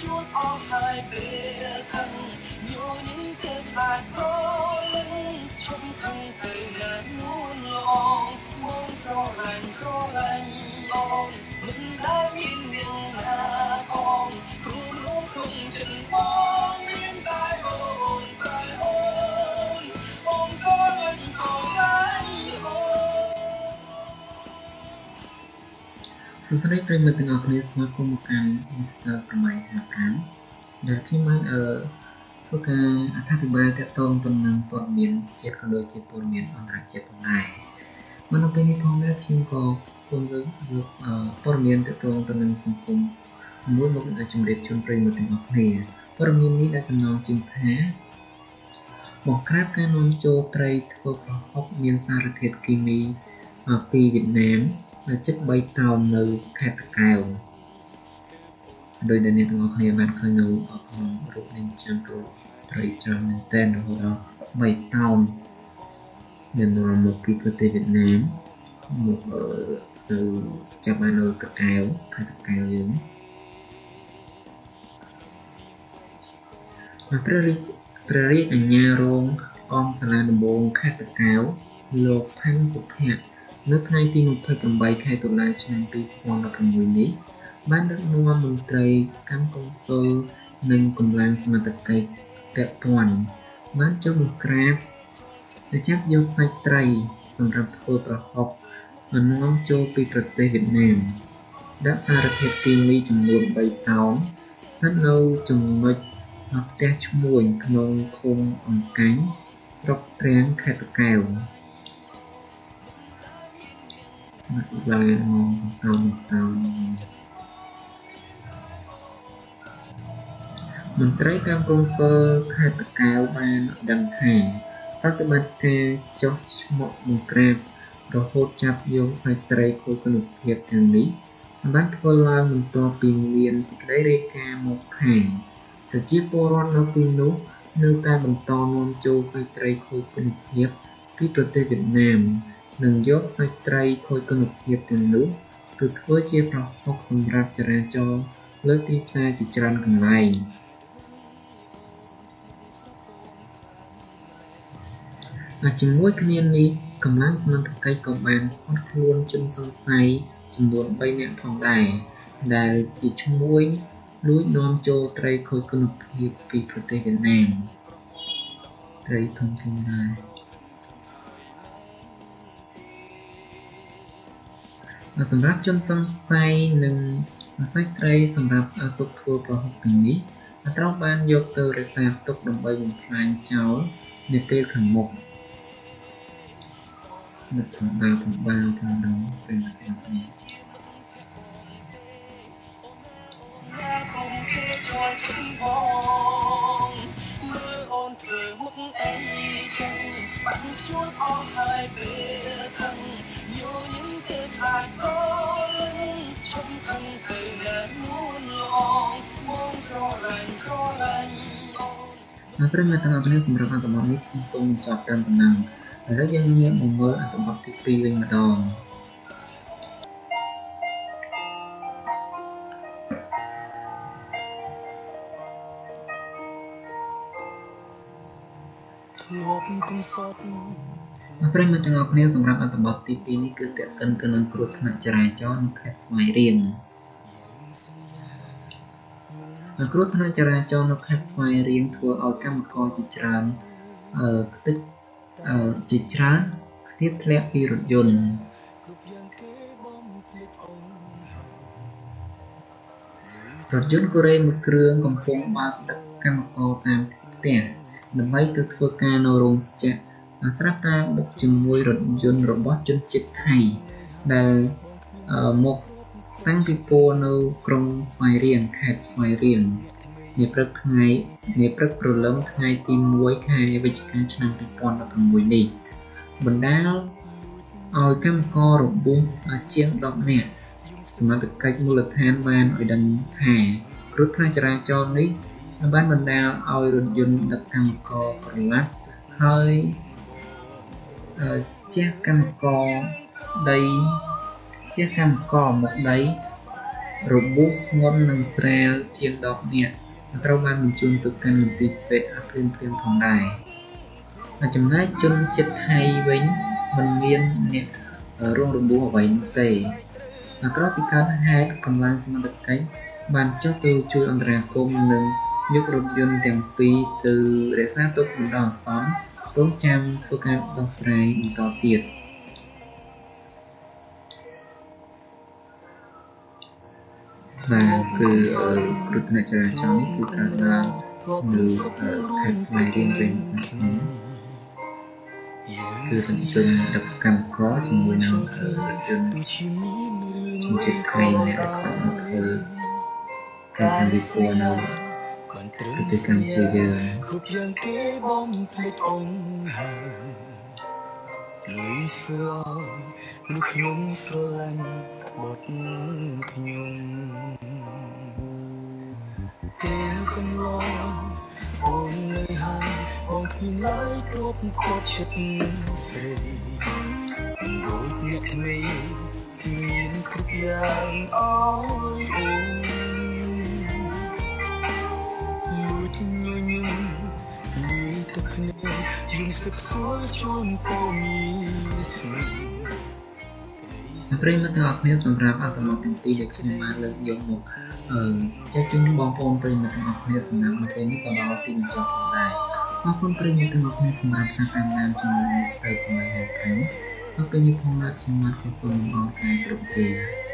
suốt có hai bề thân nhiều những đêm dài có lưng trong thân cây là muôn lòng mong gió lạnh ôm mình đã nhìn miệng là con cứ lũ không chân bóng yên tai ồn ôm gió lạnh ôm សួស្តីប្រិយមិត្តទាំងអស់គ្នាស្វាគមន៍មកកាន់ Mr. 855 ដែលខ្ញុំបានធ្វើការអត្ថាធិប្បាយទាក់ទងទៅនឹងព័ត៌មានជាតិក៏ដូចជាព័ត៌មានអន្តរជាតិផងដែរមកនៅពេលនេះផងដែរខ្ញុំក៏សូមលើកយកព័ត៌មានទាក់ទងទៅនឹងសង្គមមួយមកជម្រាបជូនប្រិយមិត្តទាំងអស់គ្នាព័ត៌មាននេះដែលចំណងជើងថាបង្ក្រាបការនាំចូលត្រីធ្វើប្រហុកមានសារធាតុគីមីពីវៀតណាមជិត3តោននៅខេត្តតាកែវដោយដែលអ្នកទាំងអស់គ្នាបានឃើញនៅក្នុងរូបនេះចាំទៅត្រីច្រើនមែនទែនរហូតដល់3តោនដែលនាំមកពីប្រទេសវៀតណាមមកទៅចាប់បាននៅតាកែវខេត្តតាកែវយើងព្រះរាជអាជ្ញារងអង្គសាលាដំបងខេត្តតាកែវលោកផាន់សុភ័ក្រនៅថ្ងៃទី28ខែតុលាឆ្នាំ2016នេះបានដឹកនាំមន្ត្រីកម្មកុងស៊ុលនិងកម្លាំងសមត្ថកិច្ចពាក់ព័ន្ធបានចុះបង្ក្រាបและចាប់យកសាច់ត្រីសម្រាប់ធ្វើប្រហុកនាំចូលពីប្រទេសវៀតណាមដាក់សារធាតុគីមីចំនួន3តោនស្ថិតនៅចំណុចផ្ទះឈ្មួញក្នុងឃុំអង្កាញ់ស្រុកត្រាំងខេត្តតាកែវឡើងតោមន្ត្រីកម្មកុងស៊ុលខេត្តតាកែវបានដឹងថាប្រតិបត្តិការចុះឈ្មោះបង្ក្រាបរហូតចាប់យកសាច់ត្រីខូចគុណភាពទាំងនេះបានធ្វើឡើងបន្ទាប់ពីមានសេចក្តីរាយការណ៍មកថាប្រជាពលរដ្ឋនៅទីនោះនៅតែបន្តនាំចូលសាច់ត្រីខូចគុណភាពពីប្រទេសវៀតណាមនិងយកសាច់ត្រីខូចគុណភាពទាំងនោះទៅធ្វើជាប្រហុកសម្រាប់ចរាចរណ៍លើទីផ្សារជាច្រើនកន្លែងជាមួយគ្នានេះកម្លាំងសមត្ថកិច្ចក៏បានឃាត់ខ្លួនជនសង្ស័យចំនួន3នាក់ផងដែរដែលជាឈ្មួញលួចនាំចូលត្រីខូចគុណភាពពីប្រទេសវៀតណាមត្រីធំដែរសម្រាប់ជនសង្ស័យនិងសាច់ត្រីសម្រាប់ទុកធ្វើប្រហុកទាំងនេះត្រូវបានយកទៅរក្សាទុកដើម្បីបំផ្លាញចោលនៅពេលខាងមុខនឹកធំបាធំដងពេលនេះមើលអូនធ្វើមុខអីចឹងបាក់ជួបអស់ហើយពេលខឹងយោញឹមទេសាច់ក៏លឹងឈុំខឹងទៅណានួនឡងមកស្រឡាញ់អូនប្រិមត្តទាំងអស់គ្នាសម្រាប់អត្ថបទនេះខ្ញុំសូមបញ្ចប់ត្រឹមប៉ុណ្ណឹងឥឡូវយើងងាកមកមើលអត្ថបទទី2វិញម្ដងប្រិយមិត្តទាំងអស់គ្នាសម្រាប់អត្ថបទទី2នេះគឺទាក់ទិនទៅនឹងគ្រោះថ្នាក់ចរាចរណ៍នៅខេត្តស្វាយរៀងគ្រោះថ្នាក់ចរាចរណ៍នៅខេត្តស្វាយរៀងធ្វើឲ្យកម្មករជាច្រើនខ្ទេចធ្លាក់ពីរថយន្តកូរ៉េមួយគ្រឿងកំពុងបើកដឹកកម្មករតាមផ្ទះដើម្បីទៅធ្វើការនៅរោងចក្រស្រាប់តែបុកជាមួយរថយន្តរបស់ជនជាតិថៃដែលមកតាំងពីពោនៅក្រុងស្វាយរៀងខេត្តស្វាយរៀងនាព្រឹកព្រលឹមថ្ងៃទី1ខែវិច្ឆិកាឆ្នាំ2016នេះបណ្ដាលឲ្យកម្មកររបួសជាង10នាក់សមត្ថកិច្ចមូលដ្ឋានបានឲ្យដឹងថាគ្រោះថ្នាក់ចរាចរណ៍នេះបានបណ្ដាលឲ្យរថយន្តដឹកកម្មករក្រឡាស់ហើយជះកម្មករមកដី របួសធ្ងន់និងស្រាលជាង10នាក់ត្រូវបានបញ្ជូនទៅកាន់មន្ទីរពេទ្យភ្លាមៗផងដែរចំណែកជនជាតិថៃវិញមិនមានអ្នករងរបួសអ្វីនោះទេក្រោយពីកើតហេតុកម្លាំងសមត្ថកិច្ចបានចុះទៅជួយអន្តរាគមន៍និងយករថយន្តទាំងពីរទៅរក្សាទុកបណ្ដោះអាសន្នរងចាំធ្វើការដោះស្រាយបន្តទៀតបាទគឺគ្រោះថ្នាក់ចរាចរណ៍នេះគឺកើតឡើងនៅខេត្តស្វាយរៀងវិញគឺរថយន្តដឹកកម្មករជាមួយនឹងរថយន្តជំនិតថៃអ្នកគាត់មកធ្វើការតាមវិព័ន្ធនៅប្រទេសកម្ពុជាយើងគ្រប់យ៉ាងគេបំភ្លេចអង្គហើយលុយធ្វើឲ្យលោកខ្ញុំស្រឡាញ់ក្បត់ខ្ញុំពេលកន្លងអូននៅហើយបងគ្មានឡើយគ្រប់ចិត្តស្រីដូចអ្នកថ្មីគឺមានគ្រប់យ៉ាងអើយអូនលួចញញឹមនិយាយទៅគ្នាយំសឹកសួរជូនពមីស្មីប្រិយមិត្តទាំងអស់គ្នាសម្រាប់អត្ថបទទាំងពីរដែលខ្ញុំបានលើកយកមកចែកជូនបងប្អូនប្រិយមិត្តទាំងអស់គ្នាសម្រាប់នៅពេលនេះក៏ដល់ទីបញ្ចប់ផងដែរអរគុណប្រិយមិត្តទាំងអស់គ្នាសម្រាប់ការតាមដានជាមួយ Mr. ខ្មែរ នៅពេលនេះផងដែរខ្ញុំបានខំសូមអរគុណគ្រប់គ្នា